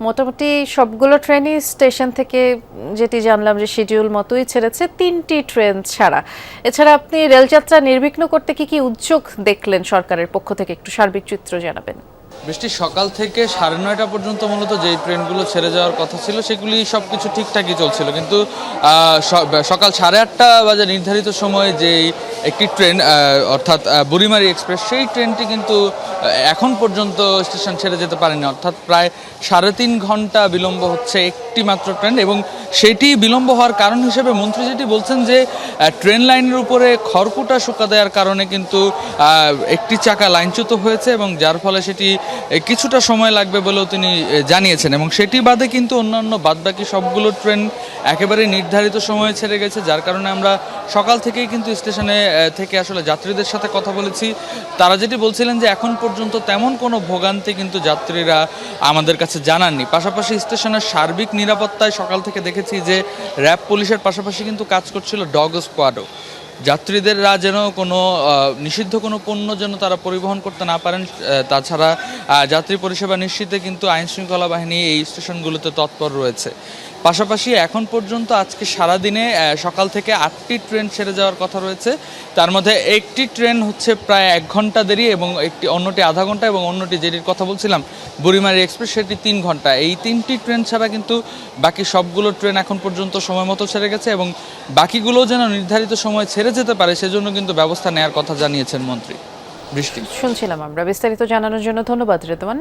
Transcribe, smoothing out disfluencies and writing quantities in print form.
মোটামুটি সবগুলো ট্রেনই স্টেশন থেকে যেটি জানলাম যে শিডিউল মতোই ছেড়েছে, 3টি ট্রেন ছাড়া। এছাড়া আপনি রেলযাত্রা নির্বিঘ্ন করতে কি কি উদ্যোগ দেখলেন সরকারের পক্ষ থেকে, একটু সার্বিক চিত্র জানাবেন। বৃষ্টি সকাল থেকে 9:30 পর্যন্ত মূলত যেই ট্রেনগুলো ছেড়ে যাওয়ার কথা ছিল সেগুলি সব কিছু ঠিকঠাকই চলছিল, কিন্তু সকাল 8:30 বাজে নির্ধারিত সময়ে যেই একটি ট্রেন অর্থাৎ বুড়িমারি এক্সপ্রেস, সেই ট্রেনটি কিন্তু এখন পর্যন্ত স্টেশন ছেড়ে যেতে পারেনি, অর্থাৎ প্রায় 3.5 ঘন্টা বিলম্ব হচ্ছে একটি মাত্র ট্রেন। এবং সেটি বিলম্ব হওয়ার কারণ হিসেবে মন্ত্রী যেটি বলছেন যে ট্রেন লাইনের উপরে খড়কুটা শুকা দেওয়ার কারণে কিন্তু একটি চাকা লাইনচ্যুত হয়েছে এবং যার ফলে সেটি কিছুটা সময় লাগবে বলেও তিনি জানিয়েছেন। এবং সেটি বাদে কিন্তু অন্যান্য বাদবাকি সবগুলো ট্রেন একেবারে নির্ধারিত সময়ে ছেড়ে গেছে, যার কারণে আমরা সকাল থেকেই কিন্তু স্টেশনে থেকে আসলে যাত্রীদের সাথে কথা বলেছি। তারা যেটি বলছিলেন যে এখন পর্যন্ত তেমন কোনো ভোগান্তি কিন্তু যাত্রীরা আমাদের কাছে জানাননি। পাশাপাশি স্টেশনের সার্বিক নিরাপত্তায় সকাল থেকে দেখেছি যে র্যাব পুলিশের পাশাপাশি কিন্তু কাজ করছিল ডগ স্কোয়াডও। যাত্রীদেররা যেন কোনো নিষিদ্ধ কোনো পণ্য যেন তারা পরিবহন করতে না পারেন, তাছাড়া যাত্রী পরিষেবা নিশ্চিতে কিন্তু আইনশৃঙ্খলা বাহিনী এই স্টেশনগুলোতে তৎপর রয়েছে। পাশাপাশি এখন পর্যন্ত আজকে সারাদিনে সকাল থেকে 8টি ট্রেন ছেড়ে যাওয়ার কথা রয়েছে। তার মধ্যে একটি ট্রেন হচ্ছে প্রায় 1 ঘন্টা দেরি এবং অন্যটি আধা ঘন্টা, এবং অন্যটি যেটির কথা বলছিলাম বুড়িমারি এক্সপ্রেস, সেটি 3 ঘন্টা। এই 3টি ট্রেন ছাড়া কিন্তু বাকি সবগুলো ট্রেন এখন পর্যন্ত সময় মতো ছেড়ে গেছে এবং বাকিগুলোও যেন নির্ধারিত সময় ছেড়ে যেতে পারে সেজন্য কিন্তু ব্যবস্থা নেওয়ার কথা জানিয়েছেন মন্ত্রী। বৃষ্টি শুনছিলাম আমরা। বিস্তারিত জানানোর জন্য ধন্যবাদ রেদওয়ান।